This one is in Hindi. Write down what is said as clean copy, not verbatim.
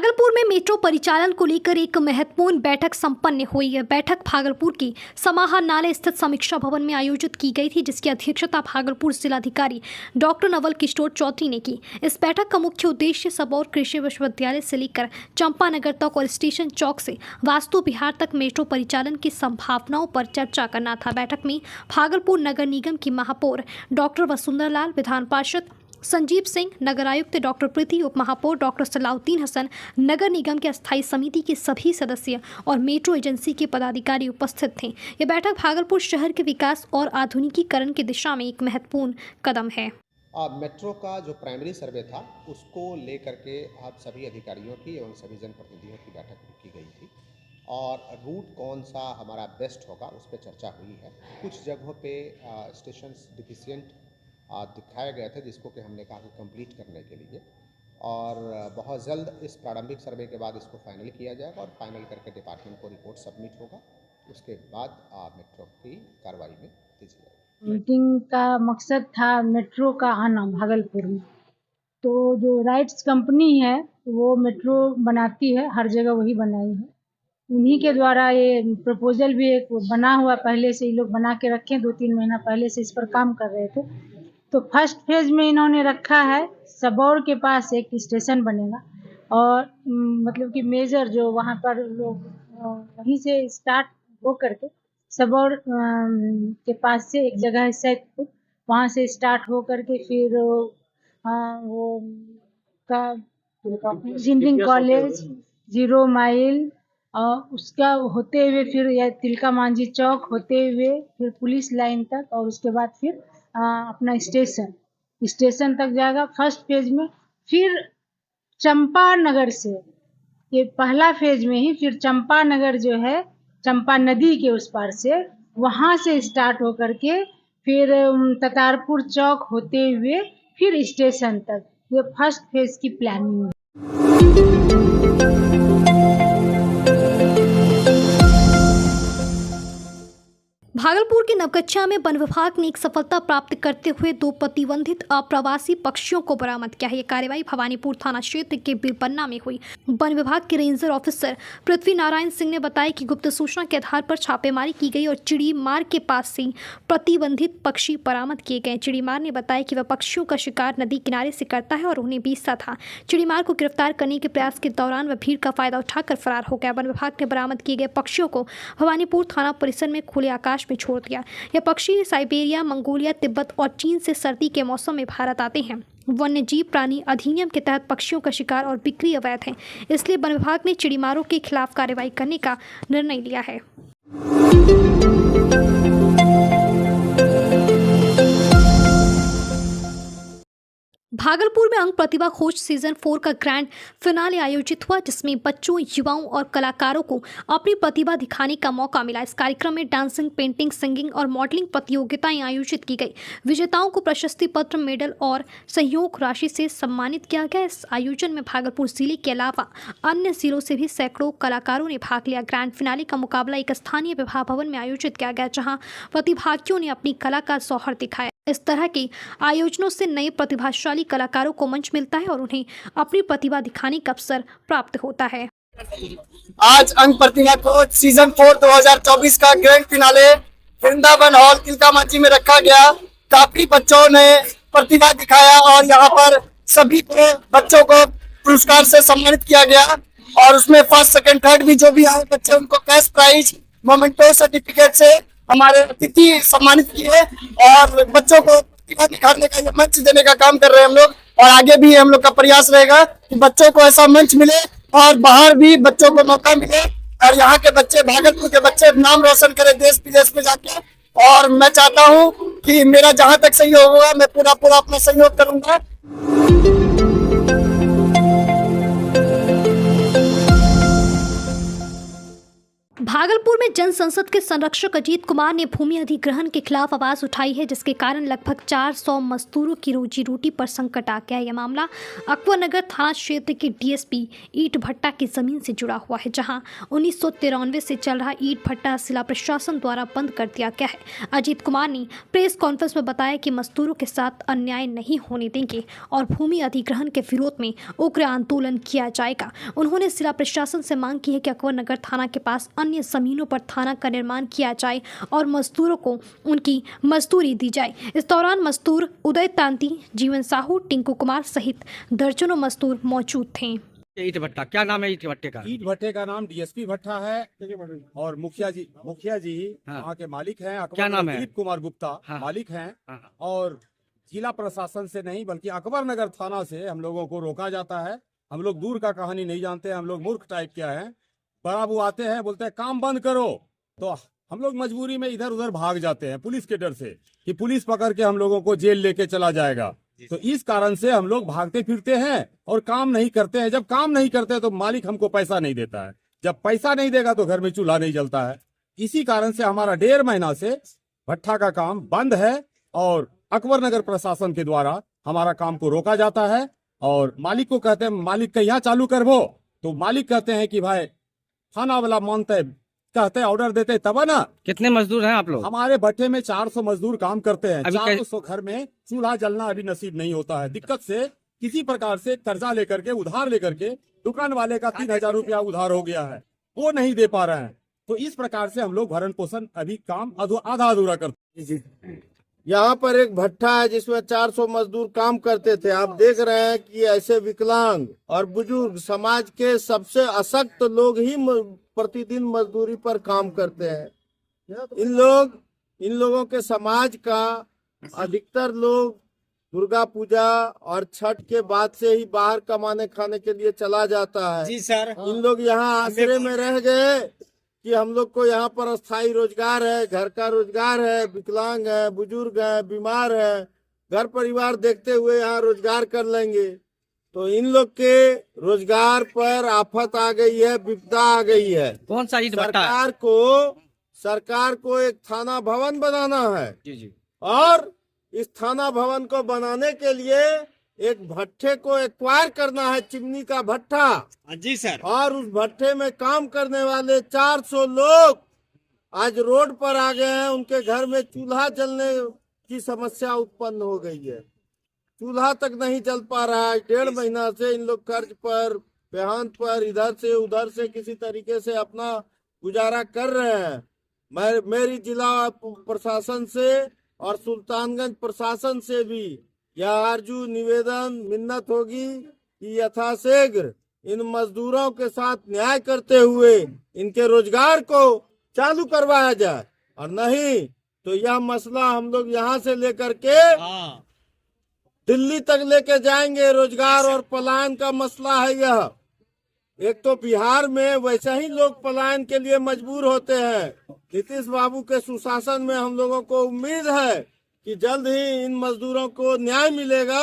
भागलपुर में मेट्रो परिचालन को लेकर एक महत्वपूर्ण बैठक संपन्न हुई है। बैठक भागलपुर की समाहरणालय स्थित समीक्षा भवन में आयोजित की गई थी, जिसकी अध्यक्षता भागलपुर जिलाधिकारी डॉक्टर नवल किशोर चौधरी ने की। इस बैठक का मुख्य उद्देश्य सबौर कृषि विश्वविद्यालय से लेकर चंपानगर तक और स्टेशन चौक से वास्तु विहार तक मेट्रो परिचालन की संभावनाओं पर चर्चा करना था। बैठक में भागलपुर नगर निगम की महापौर डॉक्टर वसुंधरा लाल, विधान पार्षद संजीव सिंह, नगर आयुक्त डॉक्टर प्रीति, उप महापौर डॉक्टर सलाउद्दीन हसन, नगर निगम के अस्थायी समिति के सभी सदस्य और मेट्रो एजेंसी के पदाधिकारी उपस्थित थे। यह बैठक भागलपुर शहर के विकास और आधुनिकीकरण की दिशा में एक महत्वपूर्ण कदम है। मेट्रो का जो प्राइमरी सर्वे था उसको लेकर के आप सभी अधिकारियों की एवं सभी जनप्रतिनिधियों की बैठक की गई थी और रूट कौन सा हमारा बेस्ट होगा उस पर चर्चा हुई है। कुछ जगहों पे स्टेशन डिफिशिएंट दिखाए गए थे, जिसको कि हमने कहा कि कंप्लीट करने के लिए, और बहुत जल्द इस प्रारंभिक सर्वे के बाद इसको फाइनल किया जाएगा और फाइनल करके डिपार्टमेंट को रिपोर्ट सबमिट होगा। उसके बाद मेट्रो की कार्रवाई में तेजी आएगी। मीटिंग का मकसद था मेट्रो का आना भागलपुर में। तो जो राइट्स कंपनी है वो मेट्रो बनाती है, हर जगह वही बनाई है। उन्हीं के द्वारा ये प्रपोजल भी एक बना हुआ, पहले से ही लोग बना के रखे, 2-3 महीना पहले से इस पर काम कर रहे थे। तो फर्स्ट फेज में इन्होंने रखा है सबौर के पास एक स्टेशन बनेगा और मतलब कि मेजर जो वहाँ पर लोग वहीं से स्टार्ट हो करके सबौर के पास से एक जगह है सैदपुर, वहाँ से स्टार्ट हो करके फिर वो का इंजीनियरिंग कॉलेज, 0 माइल और उसका होते हुए फिर या तिलका मांझी चौक होते हुए फिर पुलिस लाइन तक और उसके बाद फिर अपना स्टेशन तक जाएगा फर्स्ट फेज में। फिर चंपानगर से, ये पहला फेज में ही, फिर चंपानगर जो है चंपा नदी के उस पार से, वहाँ से स्टार्ट हो करके फिर ततारपुर चौक होते हुए फिर स्टेशन तक, ये फर्स्ट फेज की प्लानिंग है। भागलपुर के नवगछिया में वन विभाग ने एक सफलता प्राप्त करते हुए 2 प्रतिबंधित अप्रवासी पक्षियों को बरामद किया है। यह कार्रवाई भवानीपुर थाना क्षेत्र के बीरपन्ना में हुई। वन विभाग के रेंजर ऑफिसर पृथ्वी नारायण सिंह ने बताया कि गुप्त सूचना के आधार पर छापेमारी की गई और चिड़ीमार के पास से प्रतिबंधित पक्षी बरामद किए गए। चिड़ीमार ने बताया कि वह पक्षियों का शिकार नदी किनारे से करता है और उन्हें बेचता था। चिड़ीमार को गिरफ्तार करने के प्रयास के दौरान वह भीड़ का फायदा उठाकर फरार हो गया। वन विभाग ने बरामद किए गए पक्षियों को भवानीपुर थाना परिसर में खुले आकाश में छोड़ दिया। यह पक्षी साइबेरिया, मंगोलिया, तिब्बत और चीन से सर्दी के मौसम में भारत आते हैं। वन्य जीव प्राणी अधिनियम के तहत पक्षियों का शिकार और बिक्री अवैध है, इसलिए वन विभाग ने चिड़ीमारों के खिलाफ कार्रवाई करने का निर्णय लिया है। भागलपुर में अंग प्रतिभा खोज सीजन 4 का ग्रैंड फिनाले आयोजित हुआ, जिसमें बच्चों, युवाओं और कलाकारों को अपनी प्रतिभा दिखाने का मौका मिला। इस कार्यक्रम में डांसिंग, पेंटिंग, सिंगिंग और मॉडलिंग प्रतियोगिताएं आयोजित की गई। विजेताओं को प्रशस्ति पत्र, मेडल और सहयोग राशि से सम्मानित किया गया। इस आयोजन में भागलपुर जिले के अलावा अन्य जिलों से भी सैकड़ों कलाकारों ने भाग लिया। ग्रैंड फिनाले का मुकाबला एक स्थानीय विवाह भवन में आयोजित किया गया, जहाँ प्रतिभागियों ने अपनी कला का जौहर दिखाया। इस तरह के आयोजनों से नए प्रतिभाशाली कलाकारों को मंच मिलता है और उन्हें अपनी प्रतिभा दिखाने का अवसर प्राप्त होता है। आज अंग प्रतिभा खोज सीजन 4 2024 का grand finale Vrindavan hall Tilka Manjhi में रखा गया। काफी बच्चों ने प्रतिभा दिखाया और यहाँ पर सभी को बच्चों को पुरस्कार से सम्मानित किया गया और उसमें फर्स्ट, सेकंड, थर्ड भी जो भी आए बच्चे उनको कैश प्राइज, मोमेंटो सर्टिफिकेट से हमारे अतिथि सम्मानित किए और बच्चों को प्रतिभा दिखाने का ये मंच देने का काम कर रहे हैं हम लोग। और आगे भी हम लोग का प्रयास रहेगा कि बच्चों को ऐसा मंच मिले और बाहर भी बच्चों को मौका मिले और यहाँ के बच्चे, भागलपुर के बच्चे नाम रोशन करें देश विदेश में जाके। और मैं चाहता हूँ कि मेरा जहाँ तक सहयोग होगा मैं पूरा अपना सहयोग करूंगा। भागलपुर में जन संसद के संरक्षक अजीत कुमार ने भूमि अधिग्रहण के खिलाफ आवाज उठाई है, जिसके कारण लगभग 400 मजदूरों की रोजी रोटी पर संकट आ गया है। यह मामला अकबरनगर थाना क्षेत्र के डीएसपी ईट भट्टा की जमीन से जुड़ा हुआ है, जहां 1993 से चल रहा ईट भट्टा जिला प्रशासन द्वारा बंद कर दिया गया है। अजीत कुमार ने प्रेस कॉन्फ्रेंस में बताया कि मजदूरों के साथ अन्याय नहीं होने देंगे और भूमि अधिग्रहण के विरोध में उग्र आंदोलन किया जाएगा। उन्होंने जिला प्रशासन से मांग की है कि अकबरनगर थाना के पास अन्य जमीनों पर थाना का निर्माण किया जाए और मजदूरों को उनकी मजदूरी दी जाए। इस दौरान मजदूर उदय तांती, जीवन साहू, टिंकू कुमार सहित दर्जनों मजदूर मौजूद थे। ईट भट्टा क्या नाम है? ईट भट्टे का नाम डीएसपी भट्टा है और मुखिया जी हाँ। वहाँ के मालिक हैं। क्या नाम है? दिलीप कुमार गुप्ता हाँ। मालिक हैं। हाँ। और जिला प्रशासन से नहीं बल्कि अकबरनगर थाना से हम लोगों को रोका जाता है। हम लोग दूर का कहानी नहीं जानते, हम लोग मूर्ख टाइप क्या है। बड़ा वो आते हैं, बोलते हैं काम बंद करो, तो हम लोग मजबूरी में इधर उधर भाग जाते हैं पुलिस के डर से कि पुलिस पकड़ के हम लोगों को जेल लेके चला जाएगा। तो इस कारण से हम लोग भागते फिरते हैं और काम नहीं करते हैं। जब काम नहीं करते तो मालिक हमको पैसा नहीं देता है, जब पैसा नहीं देगा तो घर में चूल्हा नहीं जलता है। इसी कारण से हमारा 1.5 महीना से भट्ठा का काम बंद है और अकबरनगर प्रशासन के द्वारा हमारा काम को रोका जाता है। और मालिक को कहते हैं, मालिक के यहाँ चालू करवो, तो मालिक कहते हैं कि भाई थाना वाला मानते, कहते ऑर्डर देते तब ना। कितने मजदूर हैं आप लोग? हमारे भट्टे में 400 मजदूर काम करते हैं। अभी 400 घर में चूल्हा जलना अभी नसीब नहीं होता है। दिक्कत से किसी प्रकार से कर्जा लेकर के, उधार लेकर के, दुकान वाले का 3000 रुपया उधार हो गया है, वो नहीं दे पा रहे हैं। तो इस प्रकार से हम लोग भरण पोषण अभी काम आधा अधूरा करते हैं। यहाँ पर एक भट्टा है जिसमें 400 मजदूर काम करते थे। आप देख रहे हैं कि ऐसे विकलांग और बुजुर्ग समाज के सबसे अशक्त लोग ही प्रतिदिन मजदूरी पर काम करते हैं। इन लोगों के समाज का अधिकतर लोग दुर्गा पूजा और छठ के बाद से ही बाहर कमाने खाने के लिए चला जाता है। जी सर। इन लोग यहाँ आश्रय में रह गए कि हम लोग को यहाँ पर अस्थायी रोजगार है, घर का रोजगार है, विकलांग है, बुजुर्ग है, बीमार है, घर परिवार देखते हुए यहाँ रोजगार कर लेंगे। तो इन लोग के रोजगार पर आफत आ गई है, विपदा आ गई है। कौन सा ईट भट्टा? सरकार को एक थाना भवन बनाना है। जी। और इस थाना भवन को बनाने के लिए एक भट्टे को एक्वायर करना है, चिमनी का भट्टा। जी सर। और उस भट्टे में काम करने वाले 400 लोग आज रोड पर आ गए हैं। उनके घर में चूल्हा जलने की समस्या उत्पन्न हो गई है, चूल्हा तक नहीं जल पा रहा है। 1.5 महीना से इन लोग कर्ज पर, बेहांत पर, इधर से उधर से किसी तरीके से अपना गुजारा कर रहे हैं। मेरी जिला प्रशासन से और सुल्तानगंज प्रशासन से भी यह आरजू निवेदन मिन्नत होगी कि यथाशीघ्र इन मजदूरों के साथ न्याय करते हुए इनके रोजगार को चालू करवाया जाए, और नहीं तो यह मसला हम लोग यहाँ से लेकर के दिल्ली तक लेके जाएंगे। रोजगार और पलायन का मसला है यह। एक तो बिहार में वैसे ही लोग पलायन के लिए मजबूर होते हैं। नीतीश बाबू के सुशासन में हम लोगों को उम्मीद है कि जल्द ही इन मजदूरों को न्याय मिलेगा।